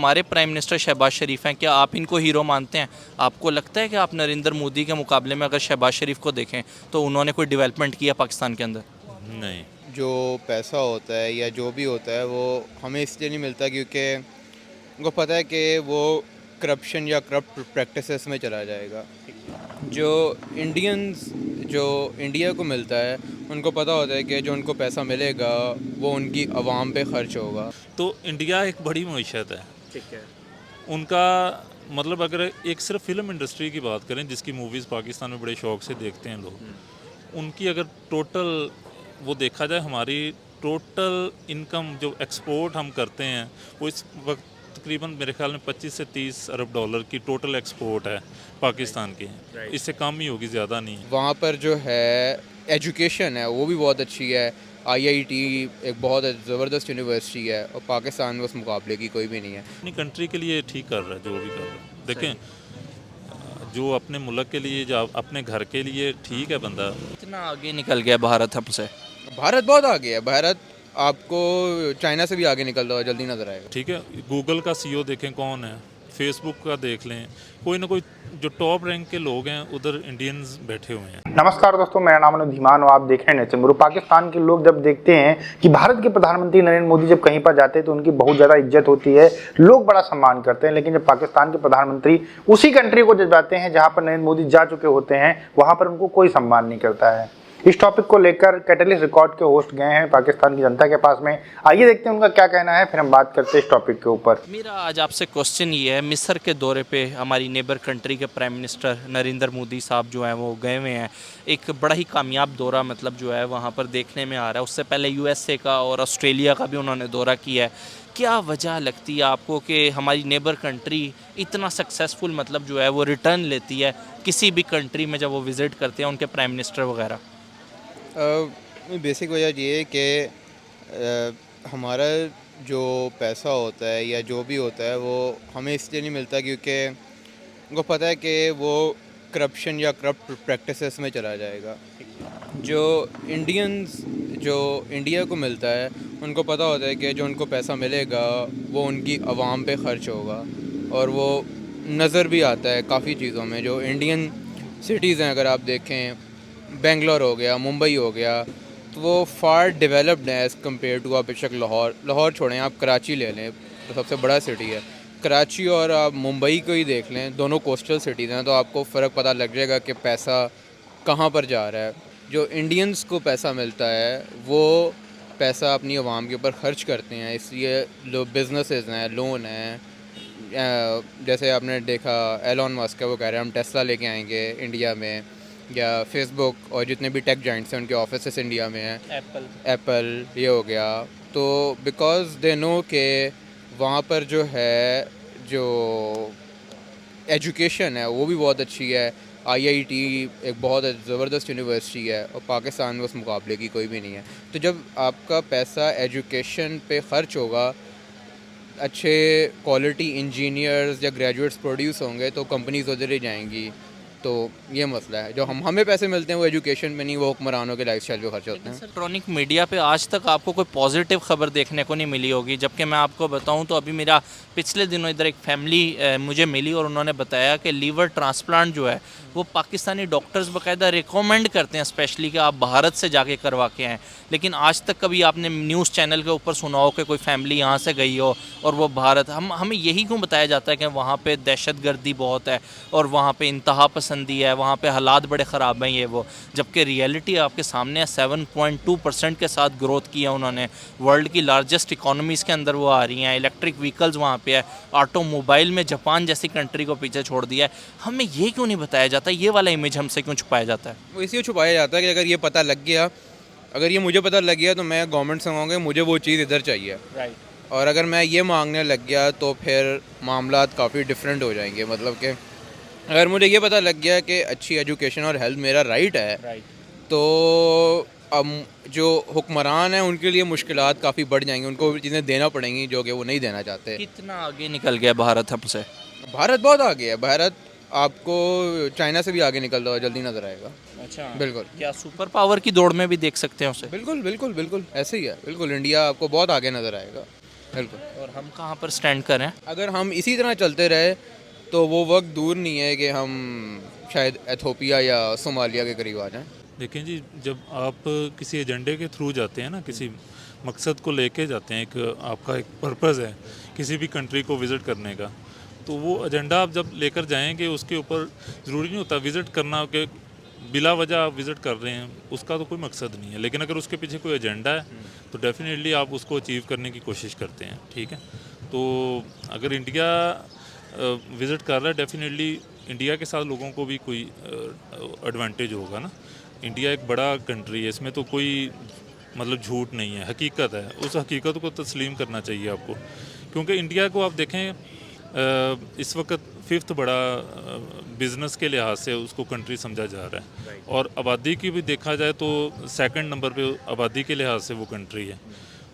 हमारे prime minister Shahbaz शरीफ हैं, क्या आप इनको हीरो मानते हैं? आपको लगता है कि आप नरेंद्र मोदी के मुकाबले में अगर शहबाज शरीफ को देखें तो उन्होंने कोई डेवलपमेंट किया पाकिस्तान के अंदर? नहीं। जो पैसा होता है या जो भी होता है वो हमें इसलिए नहीं मिलता क्योंकि उनको पता है कि वो करप्शन या करप्ट प्रैक्टिसेस में चला जाएगा। जो इंडियंस जो इंडिया को मिलता है उनको पता होता है कि जो उनको पैसा मिलेगा वो उनकी आवाम पे खर्च होगा। तो इंडिया एक बड़ी मईशत है ठीक है। उनका। मतलब अगर एक सिर्फ फिल्म इंडस्ट्री की बात करें जिसकी मूवीज़ पाकिस्तान में बड़े शौक से देखते हैं लोग, उनकी अगर टोटल वो देखा जाए, हमारी टोटल इनकम जो एक्सपोर्ट हम करते हैं वो इस वक्त तकरीबन मेरे ख्याल में 25 से 30 अरब डॉलर की टोटल एक्सपोर्ट है पाकिस्तान की। इससे कम ही होगी, ज़्यादा नहीं। वहाँ पर जो है एजुकेशन है वो भी बहुत अच्छी है। IIT एक बहुत ज़बरदस्त यूनिवर्सिटी है और पाकिस्तान में उस मुकाबले की कोई भी नहीं है। अपनी कंट्री के लिए ठीक कर रहा है जो भी कर रहा है। देखें, जो अपने मुल्क के लिए, जो अपने घर के लिए ठीक है बंदा। इतना आगे निकल गया भारत हमसे। भारत बहुत आगे है। भारत आपको चाइना से भी आगे निकल रहा है, जल्दी नज़र आएगा। ठीक है, गूगल का CEO देखें कौन है, फेसबुक का देख लें, कोई ना कोई जो टॉप रैंक के लोग हैं उधर इंडियंस बैठे हुए हैं। नमस्कार दोस्तों, मेरा नाम अनुज धीमान और आप देख रहे हैं नेचर। पाकिस्तान के लोग जब देखते हैं कि भारत के प्रधानमंत्री नरेंद्र मोदी जब कहीं पर जाते हैं तो उनकी बहुत ज़्यादा इज्जत होती है, लोग बड़ा सम्मान करते हैं। लेकिन जब पाकिस्तान के प्रधानमंत्री उसी कंट्री को जब जाते हैं जहाँ पर नरेंद्र मोदी जा चुके होते हैं, वहाँ पर उनको कोई सम्मान नहीं करता है। इस टॉपिक को लेकर कैटलिस्ट रिकॉर्ड के होस्ट गए हैं पाकिस्तान की जनता के पास में। आइए देखते हैं उनका क्या कहना है, फिर हम बात करते हैं इस टॉपिक के ऊपर। मेरा आज आपसे क्वेश्चन ये है, मिस्र के दौरे पे हमारी नेबर कंट्री के प्राइम मिनिस्टर नरेंद्र मोदी साहब जो हैं वो गए हुए हैं। एक बड़ा ही कामयाब दौरा मतलब जो है वहाँ पर देखने में आ रहा है। उससे पहले USA का और ऑस्ट्रेलिया का भी उन्होंने दौरा किया है। क्या वजह लगती है आपको कि हमारी नेबर कंट्री इतना सक्सेसफुल मतलब जो है वो रिटर्न लेती है किसी भी कंट्री में जब वो विज़िट करते हैं उनके प्राइम मिनिस्टर वगैरह? बेसिक वजह ये है कि हमारा जो पैसा होता है या जो भी होता है वो हमें इसलिए नहीं मिलता क्योंकि उनको पता है कि वो करप्शन या करप्ट प्रैक्टिसेस में चला जाएगा। जो इंडिया को मिलता है उनको पता होता है कि जो उनको पैसा मिलेगा वो उनकी आवाम पे खर्च होगा और वो नज़र भी आता है काफ़ी चीज़ों में। जो इंडियन सिटीज़ हैं, अगर आप देखें, बेंगलोर हो गया, मुंबई हो गया, तो वो फार डेवलप्ड है एज़ कम्पेयर टू आप बेशक लाहौर छोड़ें, आप कराची ले लें तो सबसे बड़ा सिटी है। कराची और आप मुंबई को ही देख लें, दोनों कोस्टल सिटीज़ हैं, तो आपको फ़र्क पता लग जाएगा कि पैसा कहाँ पर जा रहा है। जो इंडियंस को पैसा मिलता है वो पैसा अपनी आवाम के ऊपर ख़र्च करते हैं, इसलिए जो बिजनेसेस हैं, लोन हैं, जैसे आपने देखा एलन मस्क है, वो कह रहे हैं हम टेस्ला लेके आएंगे इंडिया में, या फेसबुक और जितने भी टेक जाइंट्स हैं उनके ऑफिसेस इंडिया में हैं, एप्पल ये हो गया। तो बिकॉज दे नो कि वहाँ पर जो है जो एजुकेशन है वो भी बहुत अच्छी है। IIT एक बहुत ज़बरदस्त यूनिवर्सिटी है और पाकिस्तान में उस मुकाबले की कोई भी नहीं है। तो जब आपका पैसा एजुकेशन पे ख़र्च होगा, अच्छे क्वालिटी इंजीनियर्स या ग्रेजुएट्स प्रोड्यूस होंगे तो कंपनीज उधर ही जाएंगी। तो ये मसला है, जो हमें पैसे मिलते हैं वो एजुकेशन पे नहीं, वो हुक्मरानों के लाइफस्टाइल पे खर्च होते हैं। इलेक्ट्रॉनिक मीडिया पे आज तक आपको कोई पॉजिटिव खबर देखने को नहीं मिली होगी, जबकि मैं आपको बताऊं तो अभी मेरा पिछले दिनों इधर एक फैमिली मुझे मिली और उन्होंने बताया कि लीवर ट्रांसप्लांट जो है वो पाकिस्तानी डॉक्टर्स बाकायदा रिकमेंड करते हैं स्पेशली कि आप भारत से जाके करवा के आएँ। लेकिन आज तक कभी आपने न्यूज़ चैनल के ऊपर सुना हो कि कोई फैमिली यहाँ से गई हो और वो भारत, हमें यही क्यों बताया जाता है कि वहाँ पे दहशतगर्दी बहुत है और वहाँ पे इंतहा पसंदी है, वहाँ पे हालात बड़े ख़राब हैं ये वो, जबकि रियलिटी आपके सामने है। 7.2% के साथ ग्रोथ की है उन्होंने, वर्ल्ड की लार्जेस्ट इकोनॉमीज़ के अंदर वो आ रही हैं। इलेक्ट्रिक व्हीकल्स वहाँ पे है, ऑटोमोबाइल में जापान जैसी कंट्री को पीछे छोड़ दिया है। हमें ये क्यों नहीं बताया जाता, ये वाला इमेज हमसे क्यों छुपाया जाता है? वो इसलिए छुपाया जाता है कि अगर ये पता लग गया, अगर ये मुझे पता लग गया तो मैं गवर्नमेंट से मांगूंगा मुझे वो चीज़ इधर चाहिए, राइट। और अगर मैं ये मांगने लग गया तो फिर मामला काफ़ी डिफरेंट हो जाएंगे। मतलब कि अगर मुझे ये पता लग गया कि अच्छी एजुकेशन और हेल्थ मेरा राइट है, तो अब जो हुक्मरान हैं उनके लिए मुश्किलात काफ़ी बढ़ जाएंगी, उनको चीज़ें देना पड़ेंगी जो कि वो नहीं देना चाहते। कितना आगे निकल गया भारत हमसे? भारत बहुत आगे है। भारत आपको चाइना से भी आगे निकल रहा है, जल्दी नज़र आएगा। अच्छा, बिल्कुल। क्या सुपर पावर की दौड़ में भी देख सकते हैं उसे? बिल्कुल बिल्कुल बिल्कुल ऐसे ही है। बिल्कुल इंडिया आपको बहुत आगे नज़र आएगा। बिल्कुल। और हम कहाँ पर स्टैंड कर रहे हैं? अगर हम इसी तरह चलते रहे तो वो वक्त दूर नहीं है कि हम शायद एथोपिया या सोमालिया के करीब आ जाएं। देखें जी, जब आप किसी एजेंडे के थ्रू जाते हैं ना, किसी मकसद को लेके जाते हैं, एक आपका एक पर्पज़ है किसी भी कंट्री को विज़िट करने का, तो वो एजेंडा आप जब लेकर जाएंगे उसके ऊपर ज़रूरी नहीं होता विज़िट करना कि बिला वजह आप विज़िट कर रहे हैं, उसका तो कोई मकसद नहीं है। लेकिन अगर उसके पीछे कोई एजेंडा है तो डेफिनेटली आप उसको अचीव करने की कोशिश करते हैं, ठीक है। तो अगर इंडिया विज़िट कर रहा है, डेफिनेटली इंडिया के साथ लोगों को भी कोई एडवांटेज होगा ना। इंडिया एक बड़ा कंट्री है, इसमें तो कोई मतलब झूठ नहीं है, हकीकत है। उस हकीकत को तस्लीम करना चाहिए आपको, क्योंकि इंडिया को आप देखें इस वक्त 5th बड़ा बिज़नेस के लिहाज से उसको कंट्री समझा जा रहा है, और आबादी की भी देखा जाए तो 2nd नंबर पे आबादी के लिहाज से वो कंट्री है।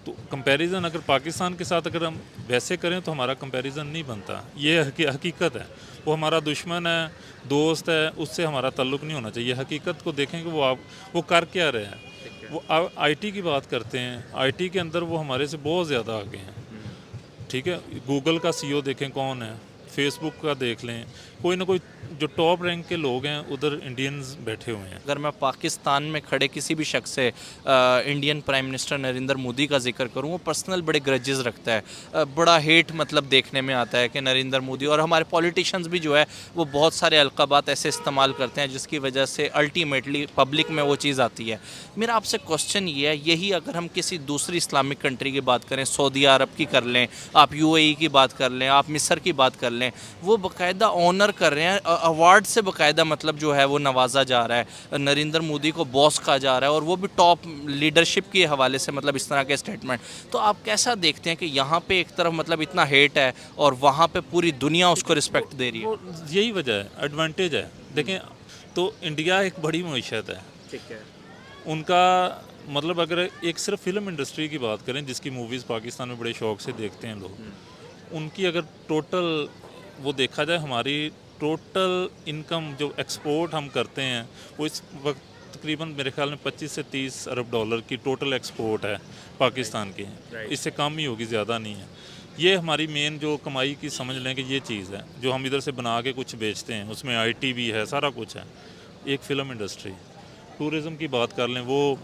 तो कंपैरिजन अगर पाकिस्तान के साथ अगर हम वैसे करें तो हमारा कंपैरिजन नहीं बनता। ये हकीकत है, वो हमारा दुश्मन है, दोस्त है, उससे हमारा ताल्लुक़ नहीं होना चाहिए। हकीकत को देखें कि वो कर क्या रहे हैं। वो आईटी की बात करते हैं, आईटी के अंदर वो हमारे से बहुत ज़्यादा आगे हैं, ठीक है। गूगल का सीईओ देखें कौन है, फेसबुक का देख लें, कोई ना कोई जो टॉप रैंक के लोग हैं उधर इंडियंस बैठे हुए हैं। अगर मैं पाकिस्तान में खड़े किसी भी शख्स से Indian prime minister Narendra Modi का जिक्र करूं, वो पर्सनल बड़े ग्रजेस रखता है, बड़ा हेट मतलब देखने में आता है कि नरेंद्र मोदी, और हमारे पॉलिटिशियंस भी जो है वो बहुत सारे अलक़ाबात ऐसे इस्तेमाल करते हैं जिसकी वजह से अल्टीमेटली पब्लिक में वो चीज़ आती है। मेरा आपसे क्वेश्चन ये है, यही अगर हम किसी दूसरी इस्लामिक कंट्री की बात करें, सऊदी अरब की कर लें, आप यूएई की बात कर लें, आप मिस्र की बात कर लें, वो बाकायदा ऑनर कर रहे हैं, अवार्ड से बाकायदा मतलब जो है वो नवाजा जा रहा है, नरेंद्र मोदी को बॉस कहा जा रहा है, और वो भी टॉप लीडरशिप के हवाले से मतलब इस तरह के स्टेटमेंट। तो आप कैसा देखते हैं कि यहाँ पे एक तरफ मतलब इतना हेट है और वहाँ पे पूरी दुनिया उसको रिस्पेक्ट दे रही है? वो यही वजह है, एडवांटेज है। देखें तो इंडिया एक बड़ी मईशत है, ठीक है। उनका मतलब अगर एक सिर्फ फिल्म इंडस्ट्री की बात करें जिसकी मूवीज़ पाकिस्तान में बड़े शौक से देखते हैं लोग, उनकी अगर टोटल वो देखा जाए, हमारी टोटल इनकम जो एक्सपोर्ट हम करते हैं वो इस वक्त तकरीबन मेरे ख्याल में 25 से 30 अरब डॉलर की टोटल एक्सपोर्ट है पाकिस्तान की। इससे कम ही होगी, ज़्यादा नहीं है। ये हमारी मेन जो कमाई की समझ लें कि ये चीज़ है जो हम इधर से बना के कुछ बेचते हैं, उसमें आईटी भी है, सारा कुछ है। एक फ़िल्म इंडस्ट्री, टूरिज़म की बात कर लें, वो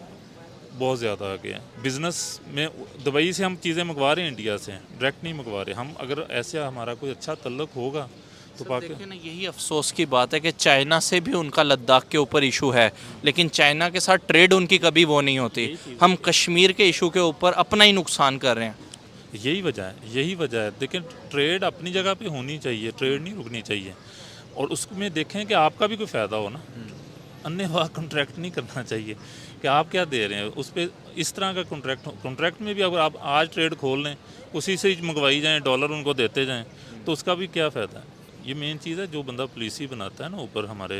बहुत ज़्यादा आगे है। बिज़नेस में दुबई से हम चीज़ें मंगवा रहे हैं, इंडिया से डायरेक्ट नहीं मंगवा रहे हम। अगर ऐसे हमारा कोई अच्छा तल्लुक़ होगा तो देखिए ना, यही अफसोस की बात है कि चाइना से भी उनका लद्दाख के ऊपर इशू है, लेकिन चाइना के साथ ट्रेड उनकी कभी वो नहीं होती। हम कश्मीर के इशू के ऊपर अपना ही नुकसान कर रहे हैं। यही वजह है, यही वजह है। देखें ट्रेड अपनी जगह पे होनी चाहिए, ट्रेड नहीं रुकनी चाहिए, और उसमें देखें कि आपका भी कोई फ़ायदा हो ना। अन्य कॉन्ट्रैक्ट नहीं करना चाहिए कि आप क्या दे रहे हैं उस पर। इस तरह का कॉन्ट्रैक्ट में भी अगर आप आज ट्रेड खोल लें, उसी से ही मंगवाई जाएँ, डॉलर उनको देते जाएँ, तो उसका भी क्या फ़ायदा है। ये मेन चीज़ है, जो बंदा पॉलिसी बनाता है ना, ऊपर हमारे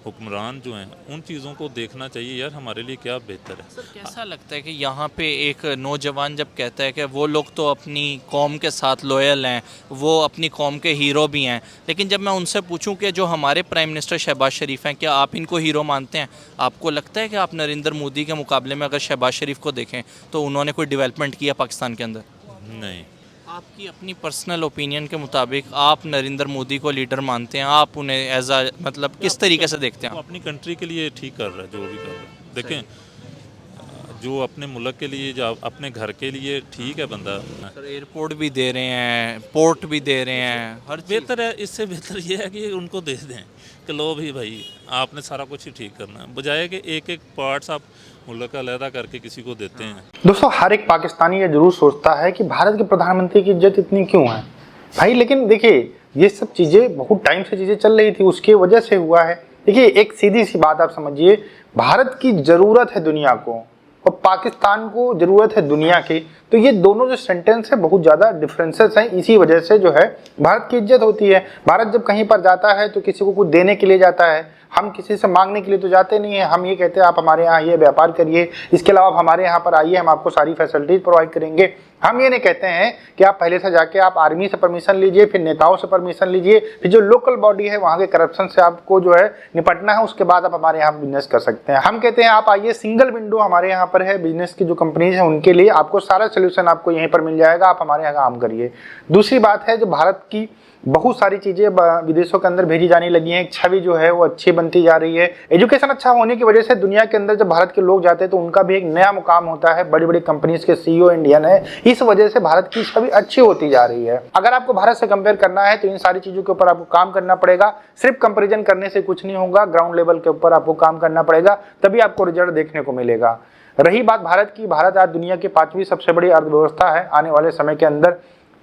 हुक्मरान जो हैं, उन चीज़ों को देखना चाहिए यार हमारे लिए क्या बेहतर है। सर कैसा लगता है कि यहाँ पे एक नौजवान जब कहता है कि वो लोग तो अपनी कौम के साथ लॉयल हैं, वो अपनी कौम के हीरो भी हैं, लेकिन जब मैं उनसे पूछूं कि जो हमारे प्राइम मिनिस्टर शहबाज शरीफ हैं, क्या आप इनको हीरो मानते हैं? आपको लगता है कि आप नरेंद्र मोदी के मुकाबले में अगर शहबाज शरीफ को देखें तो उन्होंने कोई डेवलपमेंट किया पाकिस्तान के अंदर? नहीं। आपकी अपनी पर्सनल ओपिनियन के मुताबिक आप नरेंद्र मोदी को लीडर मानते हैं? आप उन्हें एज आ मतलब किस तरीके से देखते हैं? वो अपनी कंट्री के लिए ठीक कर रहा है जो भी कर रहा है। देखें जो अपने मुल्क के लिए, जो अपने घर के लिए ठीक है बंदा। सर एयरपोर्ट भी दे रहे हैं, पोर्ट भी दे रहे हैं, हर बेहतर है। इससे बेहतर ये है कि उनको दे दें कि लो भाई आपने सारा कुछ ही ठीक करना है, बजाय कि एक एक पार्ट्स आप मुल्क का अलहदा करके किसी को देते हैं। दोस्तों हर एक पाकिस्तानी ये जरूर सोचता है कि भारत के प्रधानमंत्री की इज्जत इतनी क्यों है भाई, लेकिन देखिए ये सब चीज़ें बहुत टाइम से चीज़ें चल रही थी, उसके वजह से हुआ है। देखिए एक सीधी सी बात आप समझिए, भारत की ज़रूरत है दुनिया को और पाकिस्तान को ज़रूरत है दुनिया की, तो ये दोनों जो सेंटेंस है बहुत ज़्यादा डिफरेंसेस हैं। इसी वजह से जो है भारत की इज्जत होती है। भारत जब कहीं पर जाता है तो किसी को कुछ देने के लिए जाता है, हम किसी से मांगने के लिए तो जाते नहीं है। हम ये कहते हैं आप हमारे यहाँ आइए, व्यापार करिए, इसके अलावा आप हमारे यहाँ पर आइए, हम आपको सारी फैसिलिटीज़ प्रोवाइड करेंगे। हम ये नहीं कहते हैं कि आप पहले से जाके आप आर्मी से परमिशन लीजिए, फिर नेताओं से परमिशन लीजिए, फिर जो लोकल बॉडी है वहाँ के करप्शन से आपको जो है निपटना है, उसके बाद आप हमारे यहाँ बिजनेस कर सकते हैं। हम कहते हैं आप आइए, सिंगल विंडो हमारे यहाँ पर है, बिजनेस की जो कंपनीज हैं उनके लिए आपको सारा सोल्यूशन आपको यहीं पर मिल जाएगा, आप हमारे यहाँ काम करिए। दूसरी बात है, जो भारत की बहुत सारी चीज़ें विदेशों के अंदर भेजी जाने लगी हैं, एक छवि जो है वो अच्छी बनती जा रही है। एजुकेशन अच्छा होने की वजह से दुनिया के अंदर जब भारत के लोग जाते हैं तो उनका भी एक नया मुकाम होता है, बड़ी बड़ी कंपनीज के CEO इंडियन है, इस वजह से भारत की छवि अच्छी होती जा रही है। अगर आपको भारत से कंपेयर करना है तो इन सारी चीज़ों के ऊपर आपको काम करना पड़ेगा, सिर्फ कंपेरिजन करने से कुछ नहीं होगा, ग्राउंड लेवल के ऊपर आपको काम करना पड़ेगा, तभी आपको रिजल्ट देखने को मिलेगा। रही बात भारत की, भारत आज दुनिया की 5वीं सबसे बड़ी अर्थव्यवस्था है। आने वाले समय के अंदर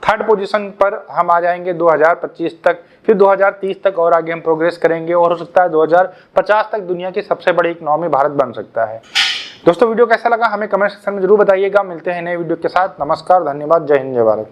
3rd पोजीशन पर हम आ जाएंगे 2025 तक, फिर 2030 तक और आगे हम प्रोग्रेस करेंगे और हो सकता है 2050 तक दुनिया की सबसे बड़ी इकोनॉमी भारत बन सकता है। दोस्तों वीडियो कैसा लगा हमें कमेंट सेक्शन में जरूर बताइएगा। मिलते हैं नए वीडियो के साथ। नमस्कार, धन्यवाद, जय हिंद, जय भारत।